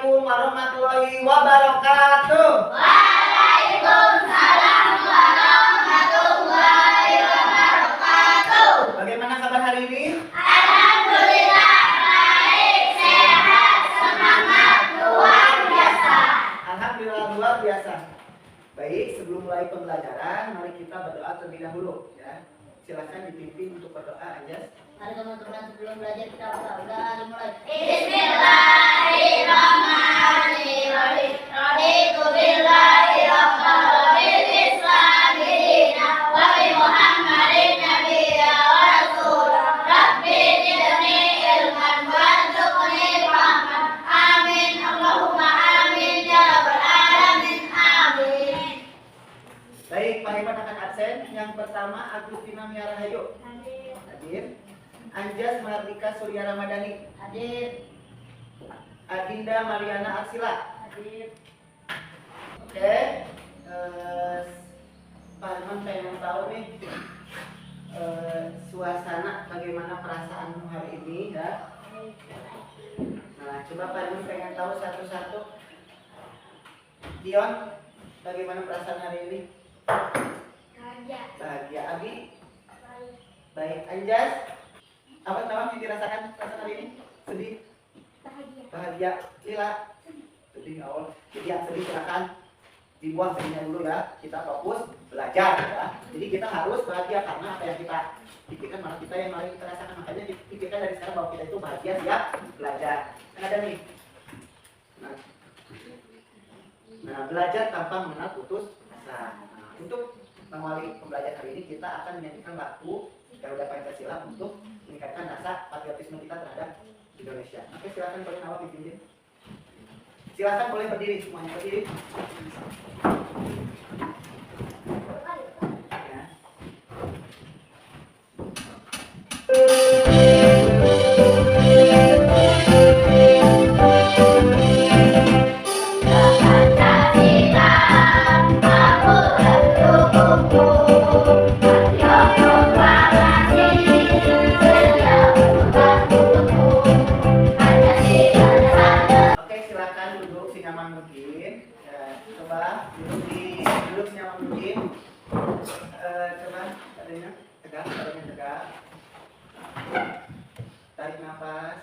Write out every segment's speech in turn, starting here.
Assalamualaikum warahmatullahi wabarakatuh. Waalaikumsalam warahmatullahi wabarakatuh. Bagaimana kabar hari ini? Alhamdulillah baik, sehat, semangat, luar biasa. Alhamdulillah luar biasa. Baik, sebelum mulai pembelajaran, mari kita berdoa terlebih dahulu ya. Silakan dipimpin untuk berdoa aja. Mari teman-teman sebelum belajar kita berdoa dimulai. Bismillahirrahmanirrahim. Raditu billahi rabban wa bil Islam dinan wa bi Muhammadin nabiyyan wa rasulan. Rabbi zidni ilman warzuqni fahman. Amin Allahumma amin ya rabbal alamin. Amin. Baik, Pak Iman akan absen. Yang pertama Agustina Miara Hayo. Hadir. Anjas Mardika Surya Ramadhani. Hadir. Adinda Mariana Arsila. Hadir. Oke. Pak Iman pengen tahu nih suasana bagaimana perasaanmu hari ini ya. Nah, coba Pak Iman pengen tahu satu-satu. Dion, bagaimana perasaan hari ini? Bahagia. Abi? Baik. Anjas? Apa yang dirasakan perasaan hari ini? Sedih? Bahagia. Lila? Sedih awal. Jadi yang sedih silakan dibuang sedihnya dulu ya. Kita fokus belajar ya. Jadi kita harus bahagia karena apa yang kita pikirkan malah kita yang paling terasakan. Makanya dipikirkan dari sekarang bahwa kita itu bahagia siap belajar. Kan ada nih. Nah, belajar tanpa mengenal putus asa. Nah, untuk mengawali pembelajaran hari ini kita akan menyanyikan lagu Garuda Pancasila untuk meningkatkan rasa patriotisme kita terhadap Indonesia. Oke, silakan boleh awak dipimpin. Silakan boleh berdiri semuanya, berdiri. Ya. Oke, silakan duduk senyaman mungkin. Ya, coba duduk senyaman mungkin. Coba badannya tegak, badannya tegak. Tarik nafas.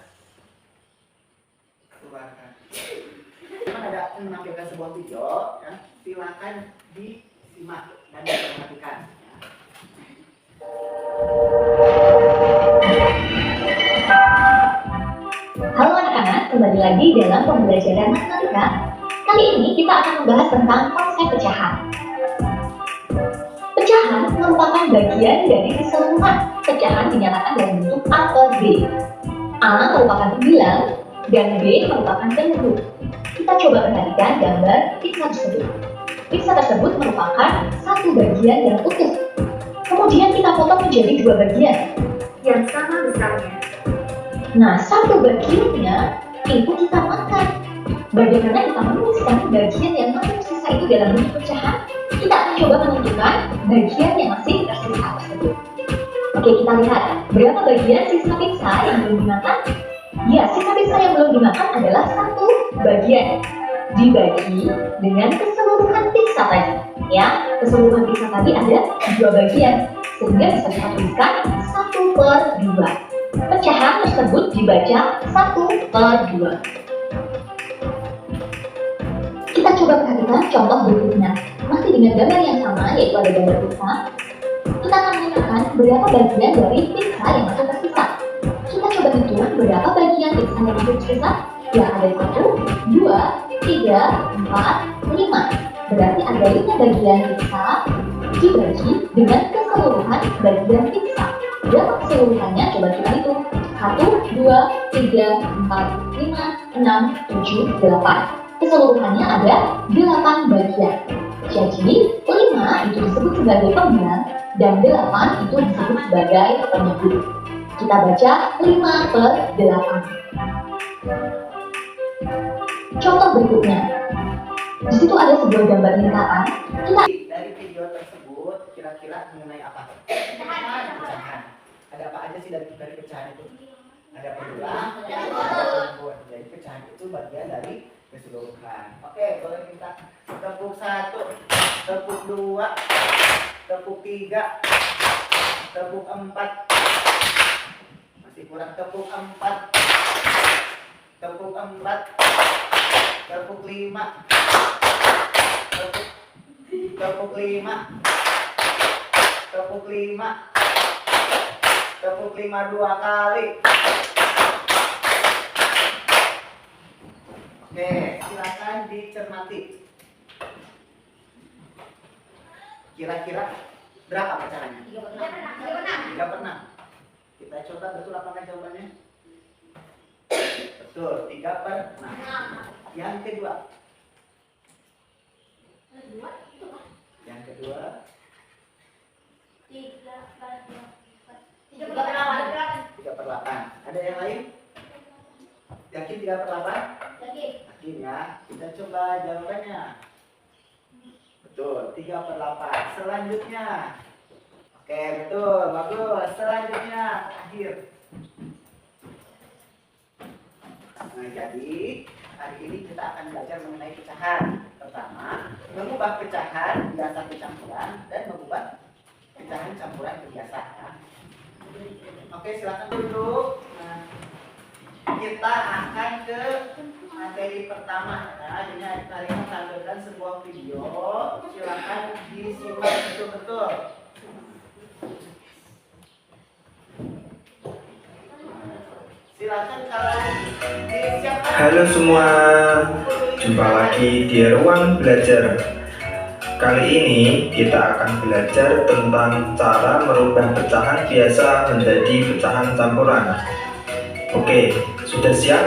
Keluarkan. Memang ada menampilkan sebuah video, ya. Silakan disimak dan diperhatikan. Halo anak-anak, kembali lagi dalam pembelajaran matematika. Kali ini kita akan membahas tentang konsep pecahan. Pecahan merupakan bagian dari keseluruhan. Pecahan dinyatakan dalam bentuk A per B. A merupakan pembilang dan B merupakan penyebut. Kita coba perhatikan gambar pizza tersebut. Pizza tersebut merupakan satu bagian yang utuh. Kemudian kita potong menjadi dua bagian yang sama besarnya. Nah, satu bagiannya itu kita makan. Bagaimana kita menuliskan bagian yang masih tersisa itu dalam bentuk pecahan? Kita akan coba menentukan bagian yang masih tersisa tersebut. Oke, kita lihat berapa bagian sisa pizza yang belum dimakan. Ya, sisa pizza yang belum dimakan adalah satu bagian dibagi dengan keseluruhan pizza tadi. Ya, keseluruhan pizza tadi ada dua bagian, sehingga bisa kita tuliskan 1/2. Pecahan tersebut dibaca 1/2. Kita coba perhatikan contoh berikutnya. Masih dengan gambar yang sama, yaitu ada gambar pizza. Kita akan menentukan berapa bagian dari pizza yang masih tersisa. Kita coba hitung berapa bagian pizza yang masih tersisa. Ya, ada 1, 2, 3, 4, 5. Berarti ada 5 bagian pizza dibagi dengan keseluruhan bagian pizza. Berapa keseluruhannya? Coba kita hitung. 1, 2, 3, 4, 5, 6, 7, 8. Keseluruhannya ada 8 bagian. Jadi 5 itu disebut sebagai pembilang dan 8 itu disebut sebagai penyebut. Kita baca 5/8. Contoh berikutnya. Di situ ada sebuah gambar lingkaran. Dari video tersebut kira-kira mengenai apa? Pecahan. Ada apa aja sih dari pecahan itu? Ada pendulang, Ada buntut. jadi pecahan itu bagian dari keseluruhan. Oke, boleh kita tepuk 1, tepuk 2, tepuk 3, tepuk 4, masih kurang tepuk 4, tepuk 4, tepuk 5, tepuk 5, tepuk 5, tepuk 5 2 kali. Oke, silakan dicermati. Kira-kira berapa pecahannya? 3/6. Kita coba betul apakah jawabannya? Betul, 3/6. Yang kedua. Yang kedua. 3/8. Ada yang lain? Yakin 3/8? Yakin ya? Kita coba jawabannya. Betul, 3/8. Selanjutnya. Oke, betul, bagus. Selanjutnya, terakhir. Nah, jadi hari ini kita akan belajar mengenai pecahan. Pertama, mengubah pecahan biasa ke campuran dan mengubah pecahan campuran ke biasa. Ya. Oke, silakan duduk. Nah, kita akan ke materi pertama. Nah, ini hari ini menampilkan sebuah video. Silakan disimak betul-betul. Silakan kalau disiapkan. Halo semua, jumpa lagi di ruang belajar. Kali ini kita akan belajar tentang cara merubah pecahan biasa menjadi pecahan campuran. Oke, sudah siap?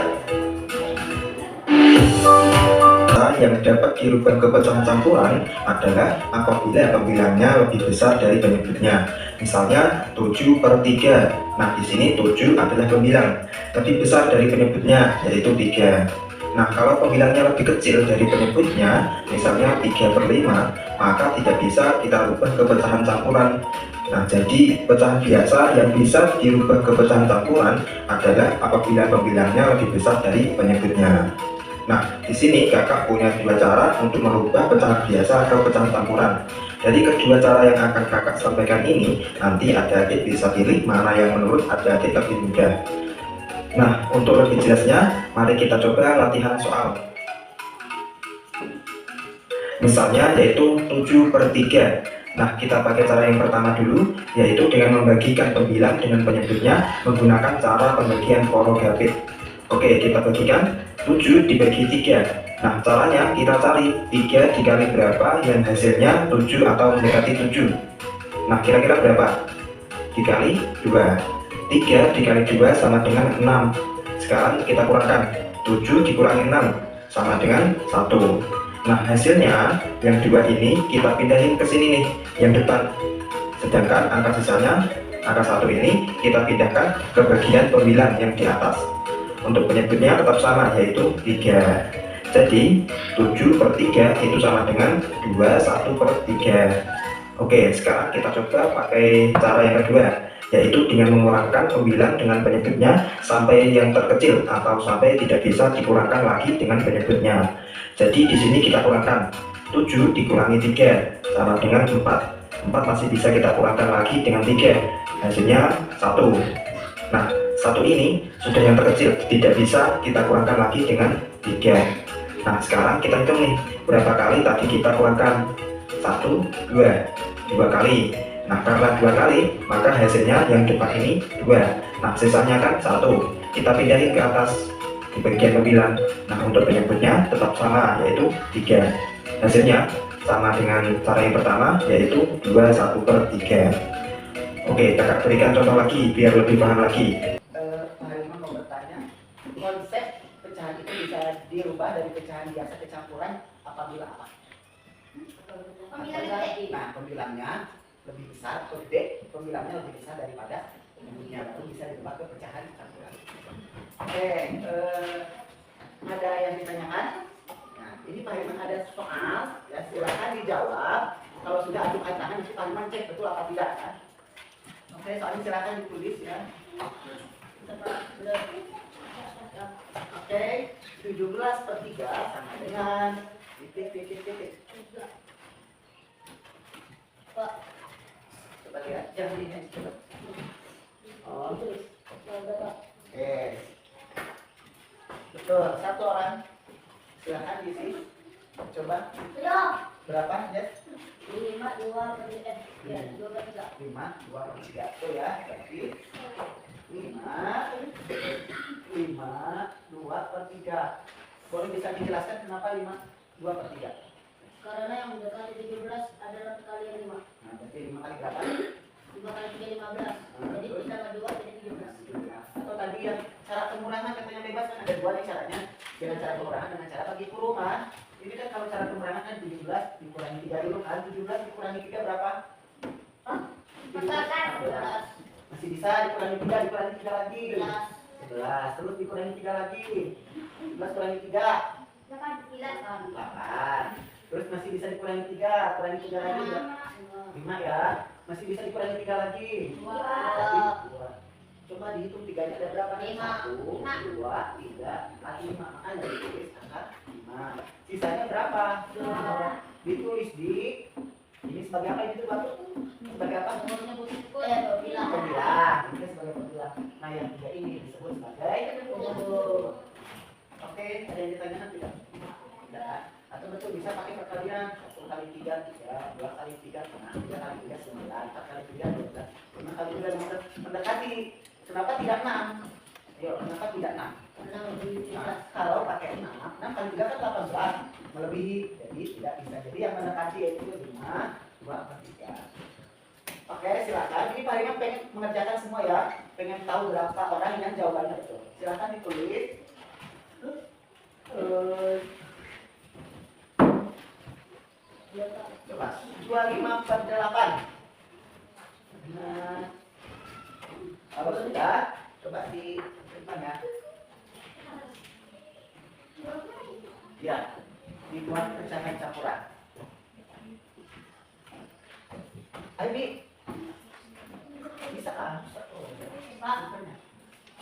Yang dapat dirubah ke pecahan campuran adalah apabila pembilangnya lebih besar dari penyebutnya. Misalnya 7/3. Nah, di sini 7 adalah pembilang. Lebih besar dari penyebutnya, yaitu 3. Nah, kalau pembilangnya lebih kecil dari penyebutnya, misalnya 3/5, maka tidak bisa kita rubah ke pecahan campuran. Nah, jadi pecahan biasa yang bisa dirubah ke pecahan campuran adalah apabila pembilangnya lebih besar dari penyebutnya. Nah, di sini kakak punya dua cara untuk merubah pecahan biasa ke pecahan campuran. Dari kedua cara yang akan kakak sampaikan ini, nanti adik-adik bisa pilih mana yang menurut adik-adik lebih mudah. Nah, untuk lebih jelasnya, mari kita coba latihan soal. Misalnya yaitu 7/3. Nah, kita pakai cara yang pertama dulu, yaitu dengan membagikan pembilang dengan penyebutnya menggunakan cara pembagian korogatif. Oke, kita bagikan 7 dibagi 3. Nah, caranya kita cari 3 dikali berapa yang hasilnya 7 atau mendekati 7. Nah, kira-kira berapa? Dikali 2. 3 dikali 2 sama dengan 6. Sekarang kita kurangkan 7 dikurangi 6 sama dengan 1. Nah, hasilnya yang 2 ini kita pindahin ke sini nih, yang depan. Sedangkan angka sisanya, angka 1 ini kita pindahkan ke bagian pembilang yang di atas. Untuk penyebutnya tetap sama, yaitu 3. Jadi 7/3 itu sama dengan 21/3. Oke, sekarang kita coba pakai cara yang kedua, yaitu dengan mengurangkan pembilang dengan penyebutnya sampai yang terkecil atau sampai tidak bisa dikurangkan lagi dengan penyebutnya. Jadi di sini kita kurangkan 7 dikurangi 3 sama dengan 4. 4 masih bisa kita kurangkan lagi dengan 3. Hasilnya 1. Nah, 1 ini sudah yang terkecil, tidak bisa kita kurangkan lagi dengan 3. Nah, sekarang kita hitung nih, berapa kali tadi kita kurangkan? 1, 2 kali. Nah, karena 2 kali, maka hasilnya yang depan ini 2. Nah, sisanya kan 1. Kita pindahin ke atas di bagian pembilang. Nah, untuk penyebutnya tetap sama, yaitu 3. Hasilnya sama dengan cara yang pertama, yaitu 21/3. Oke, kakak berikan contoh lagi biar lebih paham lagi. Pak Harimau mau bertanya, konsep pecahan itu bisa dirubah dari pecahan biasa ke campuran apabila apa? Nah, pembilangnya lebih besar atau gede, pembilangnya lebih besar daripada penyebutnya, baru bisa dirubah ke pecahan campuran. Oke, ada yang ditanyakan? Nah, ini Pak Harimau ada soal, ya silakan dijawab. Kalau sudah ajukan tangan, Pak Harimau cek betul apa tidak. Kan? Oke, soalnya silakan ditulis ya. Oke, 17/3 sama dengan titik. Coba lihat, jangan dilihat. Coba. Oh. Oke. Betul, satu orang. Silakan diisi. Coba. Berapa, Jess? 5, 2/3. 5, 2/3. Tuh ya, berarti 5, 2/3. Boleh bisa dijelaskan kenapa 5, 2/3? Karena yang mendekati 17 adalah kalian 5. Nah, berarti 5 kali berapa? 5 kali 3, 15. Jadi ditambah 2 jadi 17. Atau tadi yang cara pengurangan katanya bebas kan ada dua nih caranya. Dengan cara pengurangan dengan cara bagi kurungan. Ini kan kalau cara pengurangan kan 17 dikurangi 3 dulu kan. 17 dikurangi 3 berapa? Hah? 14. Masih bisa dikurangi 3 lagi. 11. Terus dikurangi 3 lagi. 11 kurangi 3. 8. Terus masih bisa dikurangi 3, kurangi 3 lagi. 5 ya. Masih bisa dikurangi 3 lagi. 2. Coba dihitung 3-nya ada berapa nih? 1, 2, 3, 4, 5. Makanya ditulis angka 5. Sisanya berapa? Ditulis di ini sebagai apa ini tuh Batu? Sebagai apa? Pembilang. Ini sebagai pembilang. Nah yang 3 ini disebut sebagai penyebut. Oke, ada yang ditanyakan tidak? Tidak. Atau betul bisa pakai perkalian 1 kali 3, 3, 2 kali 3, 3 kali 3, 9, 4 kali 3, 12, 5 kali 3, mendekati. Kenapa tidak 6? Ayo, kenapa tidak 6? Nah, kalau pakai 6 kali 3 kan 18, melebihi, jadi tidak bisa. Jadi yang mendekati yaitu 5, 2/3. Oke, silakan. Ini Pak Imam pengen mengerjakan semua ya. Pengen tahu berapa orang yang jawabannya betul. Silakan ditulis. Coba 25/8. Nah, kalau sudah, coba di depan ya. Ya, dibuat pecahan campuran. Ayo Bi, bisa kan?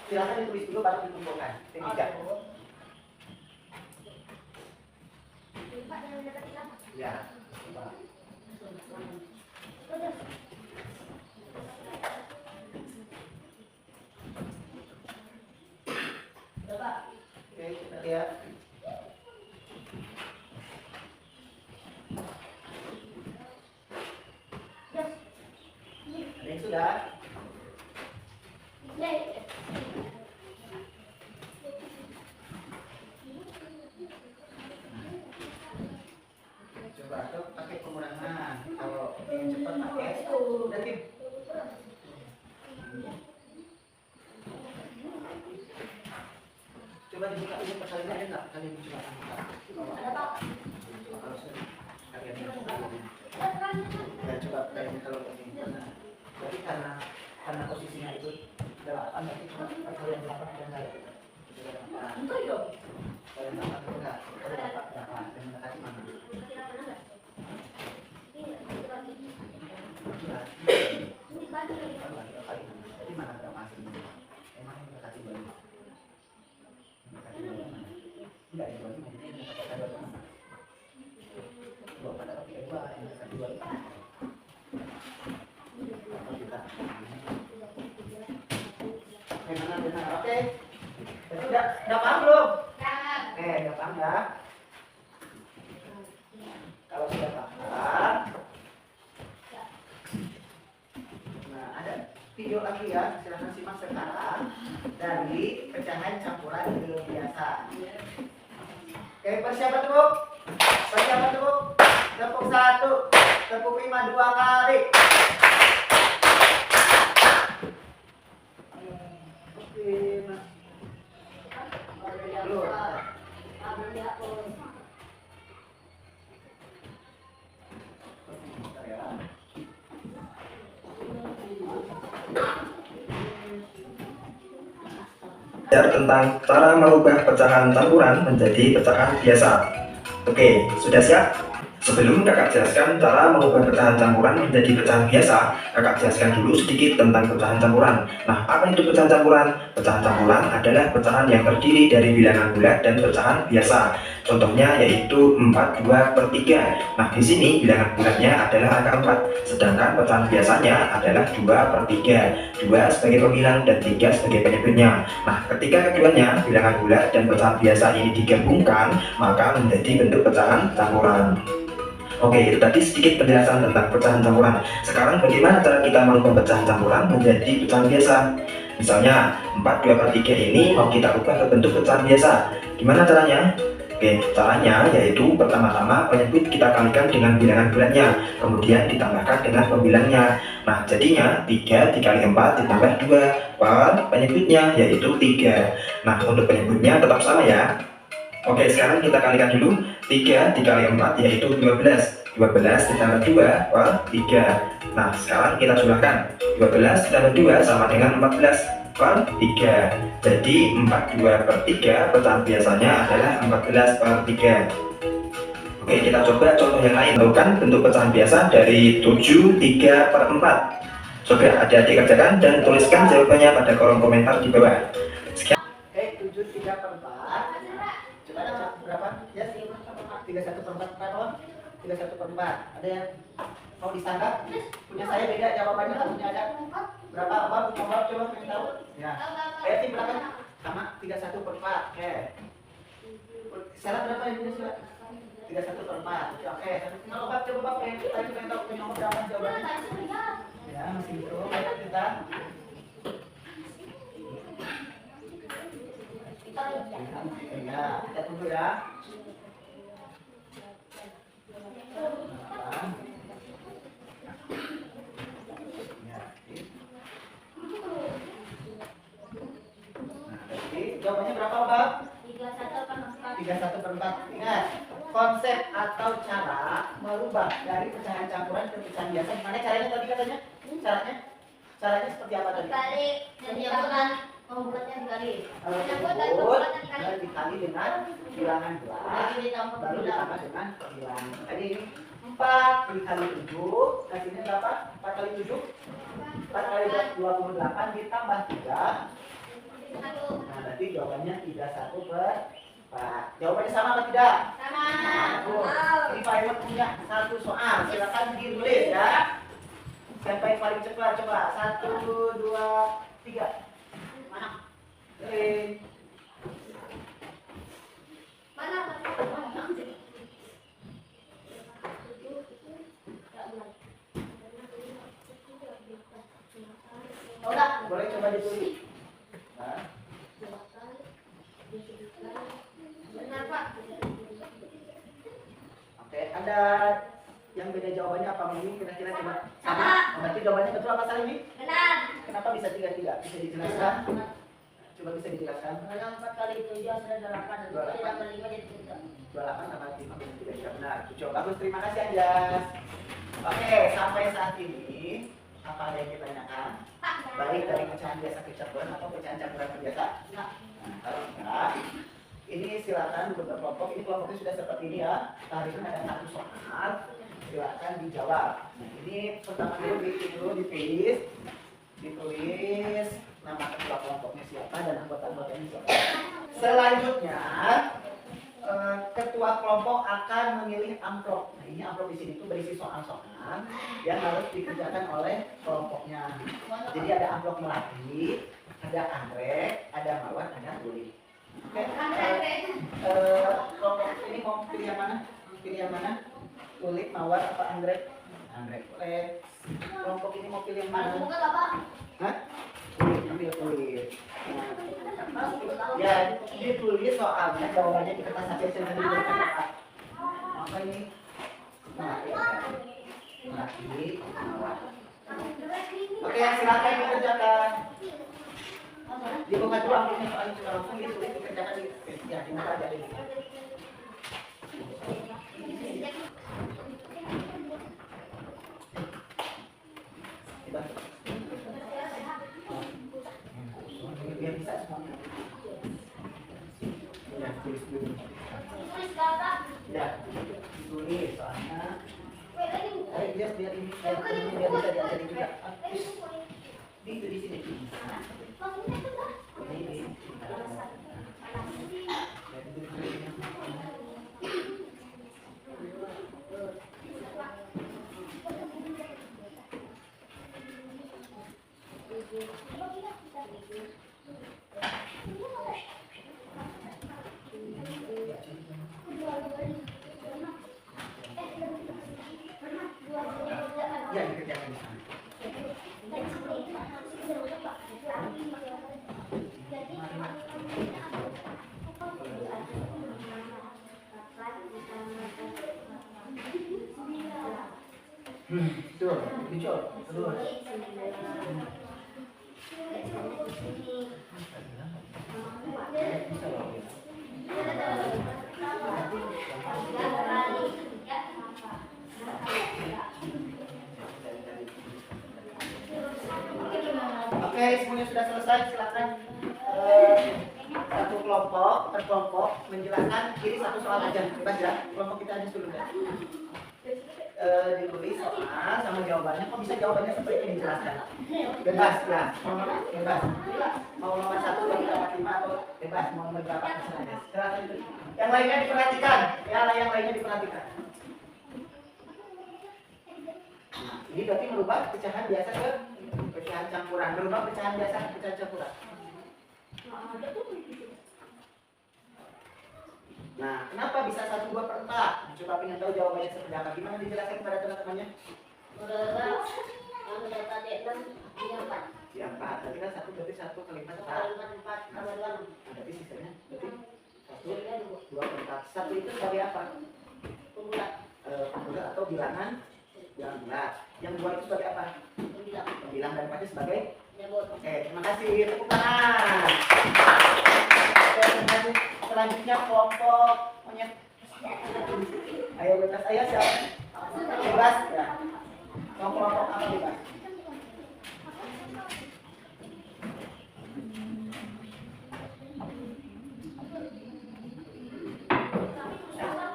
Silakan ditulis dulu baru dikumpulkan. Tiga. Ya. Coba. Oke, kita lihat. Ada yang sudah? Coba tuh pakai pengurangan. Kalau yang cepat pakai nanti. Coba dibuka ini perkalian ada nggak? Kalian coba buka. Ada Pak. Kalau kalian ya coba kalian kalau ini karena jadi karena posisinya itu 8 nanti cuma kalian 8 dan enggak ya. Enggak dong. Kalian 8 enggak. Kalau 8 dan mendekati mana? Jadi mana berapa hasilnya? Emang yang mendekati balik? Enggak, itu lagi mungkin yang mendekati balik mana? Dua pada kopi dua, yang mendekati balik mana? Apa kita? Oke, mana benar? Oke. Jadi udah paham belum? Udah paham ya? Kalau sudah paham, nah ada video lagi ya, silahkan simak sekarang dari pecahan campuran biasa. Oke, persiapan tepuk. Persiapan tepuk. Tepuk 1, tepuk 5 2 kali. Oke, Mas. Belum. Bentar ya. Belajar tentang cara merubah pecahan campuran menjadi pecahan biasa. Oke, sudah siap? Sebelum kakak jelaskan cara mengubah pecahan campuran menjadi pecahan biasa, kakak jelaskan dulu sedikit tentang pecahan campuran. Nah, apa itu pecahan campuran? Pecahan campuran adalah pecahan yang terdiri dari bilangan bulat dan pecahan biasa. Contohnya yaitu 4, 2, per 3. Nah, di sini bilangan bulatnya adalah angka 4, sedangkan pecahan biasanya adalah 2 per 3. 2 sebagai pembilang dan 3 sebagai penyebutnya. Nah, ketika keduanya bilangan bulat dan pecahan biasa ini digabungkan, maka menjadi bentuk pecahan campuran. Oke, itu tadi sedikit penjelasan tentang pecahan campuran. Sekarang bagaimana cara kita merubah pecahan campuran menjadi pecahan biasa? Misalnya 4, 2 per 3 ini mau kita ubah ke bentuk pecahan biasa. Gimana caranya? Oke, caranya yaitu pertama-tama penyebut kita kalikan dengan bilangan bulatnya, kemudian ditambahkan dengan pembilangnya. Nah, jadinya 3 dikali 4 ditambah 2 per penyebutnya yaitu 3. Nah, untuk penyebutnya tetap sama ya. Oke, sekarang kita kalikan dulu. 3 dikali 4 yaitu 12. 12 ditambah 2 per 3. Nah, sekarang kita jumlahkan. 12 ditambah 2 sama dengan 14 per 3. Jadi 42 per 3 pecahan biasanya adalah 14 per 3. Oke, kita coba contoh yang lain. Lakukan bentuk pecahan biasa dari 7, 3 per 4. Coba adik-adik kerjakan dan tuliskan jawabannya pada kolom komentar di bawah. Oke, 7, 3 per 4. Coba berapa? Ya, 31 per 4 berapa? 31 per 4. Ada yang mau disangka? Punya saya beda jawabannya, punya ada berapa? Apa? Coba pengen tahu? Ya. Tim berapa? Sama 31 per 4. Oke. Salah berapa yang punya sila? 31 per 4. Oke. Kalau Bab coba Bab pengen tahu punya nomor berapa jawabannya? Ya, masih itu. Baik kita. Ya, kita tunggu ya. Jawabannya berapa, Bab? 31 per 4. Ingat, konsep atau cara merubah dari pecahan campuran ke pecahan biasa. Gimana caranya tadi katanya? Caranya seperti apa tadi? Dikali dan campuran membuatnya dikali. Dikali dengan bilangan bulat, baru ditambah dengan bilangan. Jadi ini 4 dikali 7, hasilnya berapa? 4 kali 7? 4 kali 28 ditambah 3. Nah, berarti jawabannya 31 per 4. Jawabannya sama atau tidak? Sama. Ini Pak Iwan punya satu soal. Silakan ditulis ya. Siapa yang paling cepat? Coba 1, 2, 3. Mana? Mana? Udah, boleh coba ditulis. Nah. Benar, Pak. Oke, ada yang beda jawabannya apa ini? Kira-kira coba sama. Berarti jawabannya betul apa salah ini? Benar. Kenapa bisa 3? Bisa dijelaskan? Coba bisa dijelaskan. Kalau 4 kali 7 sudah 8. 8 5 jadi 3. 28 tambah 5 tidak bisa benar. Coba bagus, terima kasih Anjas. Oke, sampai saat ini apa ada yang ditanyakan? Baik dari pecahan biasa ke campuran atau pecahan campuran ke biasa? Nah, kalau enggak, ini silakan berkelompok. Ini kelompoknya sudah seperti ini ya. Hari ini ada satu soal, silakan dijawab. Nah, ini pertama dulu ditulis nama ketua kelompoknya siapa dan anggota-anggotanya siapa. Selanjutnya ketua kelompok akan memilih amplop. Nah, ini amplop di sini itu berisi soal-soal yang harus dikerjakan oleh kelompoknya. Jadi ada amplop Melati, ada anggrek, ada mawar, ada kulit. Oke. Kelompok ini mau pilih yang mana? Pilih yang mana? Kulit, mawar, apa anggrek? Anggrek. Kelompok ini mau pilih yang mana? Hah? Kulit, ambil kulit. Ya, ditulis soalnya jawabannya di kertas saja saya tadi berkata. Apa ini? Nah, ya. Melati, mawar. Oke, silakan dikerjakan. Dibuka dulu amplopnya soalnya sudah langsung ditulis dikerjakan di muka aja ini. Biar bisa semuanya. Ya, tulis dulu. Ya. ditulis soalnya. Ayo Jas, biar ini biar bisa diajarin juga. Di sini. Ini. Ya, dikerjakan di sana. Betul, dicol, terus. Bisa loh. Oke, semuanya sudah selesai. Silakan satu kelompok per kelompok menjelaskan ini satu soal aja. Bebas ya, kelompok kita aja dulu ya. Ditulis soal sama jawabannya. Kok bisa jawabannya seperti ini dijelaskan? Bebas ya, bebas. Mau nomor 1, 2, 3, 4, 5 atau bebas mau nomor berapa terserah. Silakan itu. Yang lainnya diperhatikan. Ya, yang lainnya diperhatikan. Nah, ini berarti merubah pecahan biasa ke pecahan campuran. Merubah pecahan biasa ke pecahan campuran. Nah, kenapa bisa 1, 2 per 4? Coba pengen tahu jawabannya seperti apa. Gimana dijelaskan kepada teman-temannya? Yang dapat 6 dia 4. Ya 4. Berarti kan 1 berarti 1 kali 4 Kalau 4 tambah 2. berarti sisanya berarti 1, 2 per 4. 1 itu sebagai apa? Pembulat. Pembulat atau bilangan bulat. Yang 2 itu sebagai apa? Pembilang dan 4 sebagai Nyebut. Oke, terima kasih. Tepuk tangan. Oke, terima kasih. Selanjutnya kelompok monyet. Ayo bebas. Ayo siapa? Bebas ya. Kelompok apa bebas?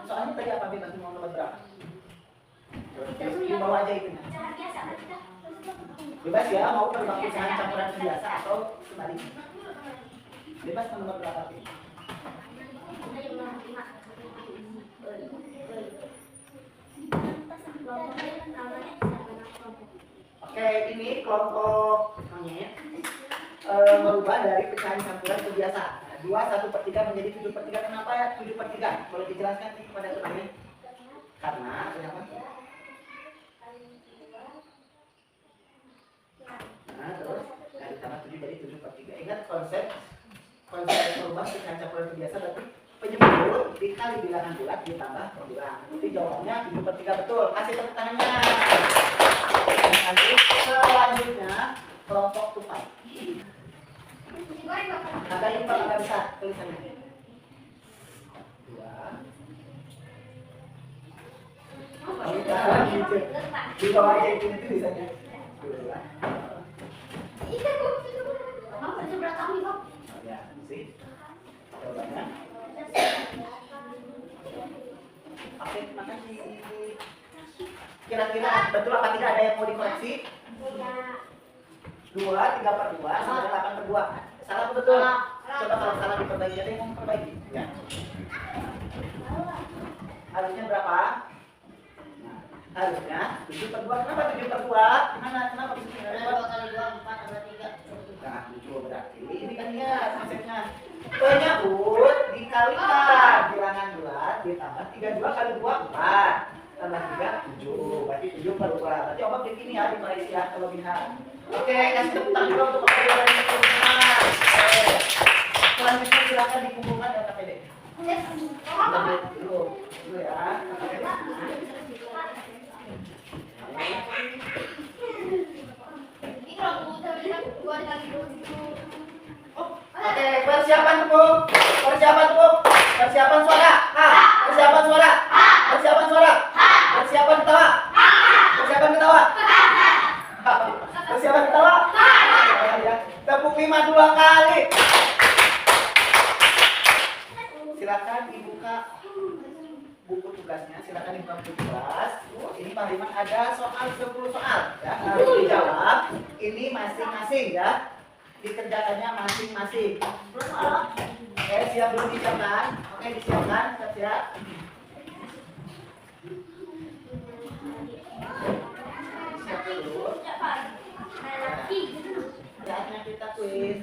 Soalnya tadi apa bebas mau nomor berapa? Di bawah aja itu. Bebas ya, mau berbagi pecahan campuran biasa atau sebaliknya. Bebas nomor berapa? Oke, ini kelompok monyet merubah dari pecahan campuran ke biasa. 2, 1/3 menjadi 7/3. Kenapa ya 7/3? Boleh dijelaskan kepada temannya? Karena kenapa? Nah, terus dari tambah 7 jadi 7/3. Ingat konsep merubah pecahan campuran ke biasa berarti penyebut dikali bilangan bulat ditambah perbilang. Jadi jawabannya 7/3 betul. Kasih tepuk tangannya. Nanti selanjutnya kelompok tupai. Agak lipat agak besar tulisannya. 2. Di bawah aja itu tulisannya. 2. Ya, sih. Jawabannya. Oke, makasih. Kira-kira betul apa tidak ada yang mau dikoreksi? 2, 3/2 sama 8/2. Salah atau betul? Coba kalau salah diperbaiki. Ada yang mau memperbaiki? Ya. Harusnya berapa? Nah, harusnya 7/2. Kenapa 7/2? Kenapa bisa 2 kali 2 4 tambah 3. Nah, 7 berarti ini kan ya konsepnya. Penyebut dikalikan bilangan bulat ditambah 32 kali 2 4 tambah 3 7. Berarti 7/2. Berarti obat begini ya di Malaysia kelebihan. Oke, kasih tepuk tangan dulu untuk KPD dari kumpulkan. Selanjutnya silakan dikumpulkan data KPD. Dulu ya. Oke, persiapan tepuk. Persiapan tepuk. Persiapan suara. Persiapan suara. Persiapan suara. Persiapan ketawa. Persiapan ketawa. Persiapan ketawa. Tepuk 5 2 kali. Silakan dibuka buku tugasnya. Silakan dibuka. bangku kelas. Ini Pak Liman ada soal 10 soal ya, harus dijawab. Ini masing-masing ya. Dikerjakannya masing-masing. Oke, siap belum disiapkan? Oke, disiapkan, siap. Siap dulu. Saatnya kita kuis.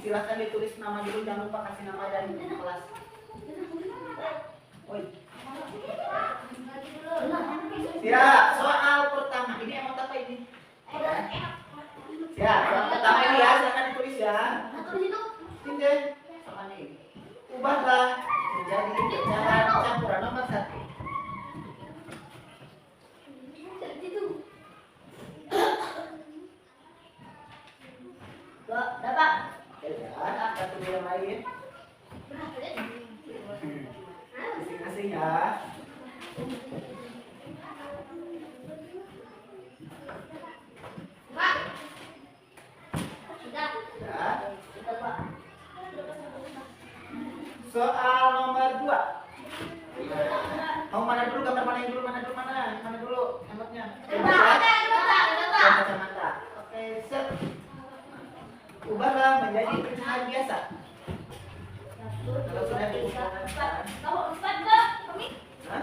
Silahkan ditulis nama dulu, jangan lupa kasih nama dan kelas. Oi. Siap, soal pertama. Ini emang apa ini? Siap, soal pertama ini ya, silahkan ditulis ya. Ini soalnya ini. Ubahlah menjadi jalan campuran nomor 1. Dapat. Ya, satu yang lain. Masing-masing ya. Pak. Sudah. Ya. Sudah, Pak. Soal nomor 2. Mau mana dulu, gambar mana yang dulu, mana dulu, emotnya. Kacamata. Oke, set. Ubahlah menjadi pecahan biasa. Kalau sudah dikumpulkan. Hah?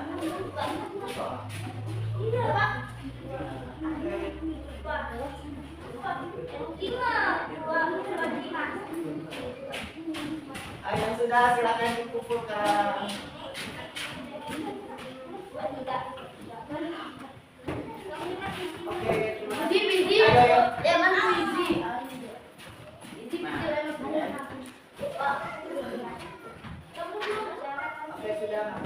Yang sudah silakan dikumpulkan. Oke, terima kasih. Ayo. Oke, sudah.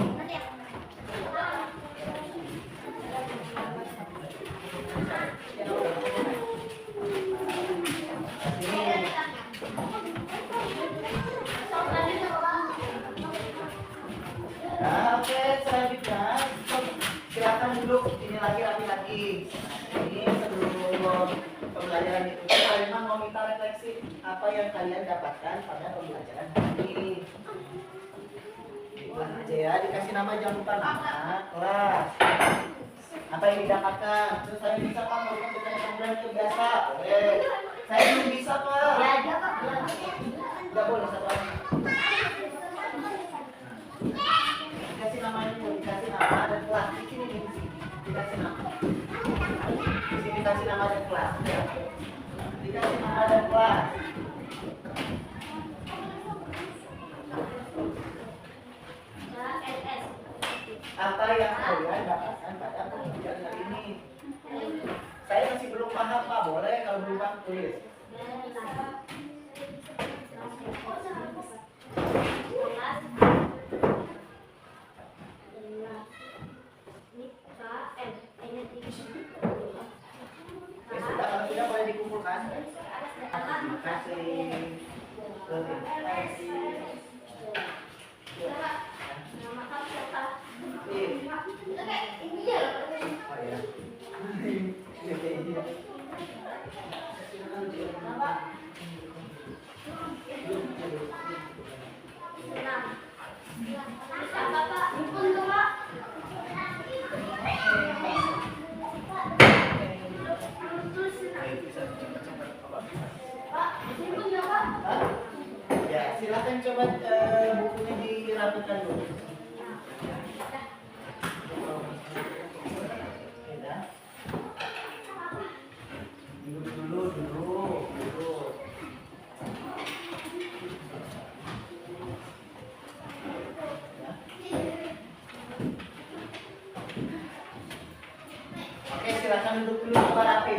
Nah, oke, selanjutnya silakan duduk. Ini lagi rapi-rapi. Ini sebelum pembelajaran itu, kalian mau minta refleksi apa yang kalian dapatkan pada pembelajaran ini. Diulang aja ya, dikasih nama, jangan lupa nama, kelas. Apa yang didapatkan? Terus saya bisa Pak melakukan keterampilan itu biasa. Boleh. Saya belum bisa Pak. Nggak boleh satu orang. Dikasih nama ini, dikasih nama dan kelas. Di sini dikasih nama. Di sini dikasih nama dan kelas. Ya. Dikasih nama dan kelas. Apa yang kalian dapatkan pada pembelajaran kali ini? Saya masih belum paham Pak. Boleh kalau belum paham tulis. Ya sudah, kalau sudah boleh dikumpulkan. Terima kasih. Terima kasih. Oh ya. Ya, silakan coba bukunya dirapikan dulu. Dulu. Oke, silakan duduk dulu Pak Rapi.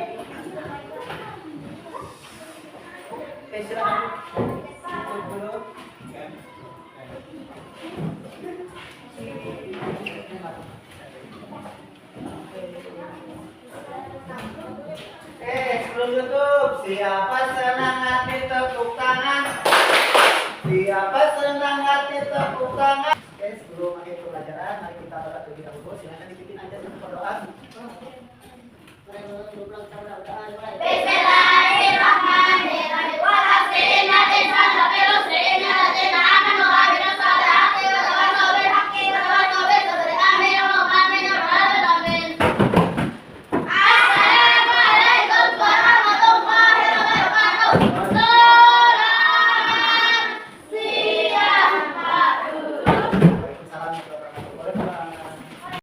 Oke, silakan duduk dulu. Sebelum tutup, siapa senang hati tepuk tangan? Siapa senang hati tepuk tangan? Oke, sebelum akhir pembelajaran, mari kita berdoa terlebih dahulu. Silakan dipimpin aja sama doa.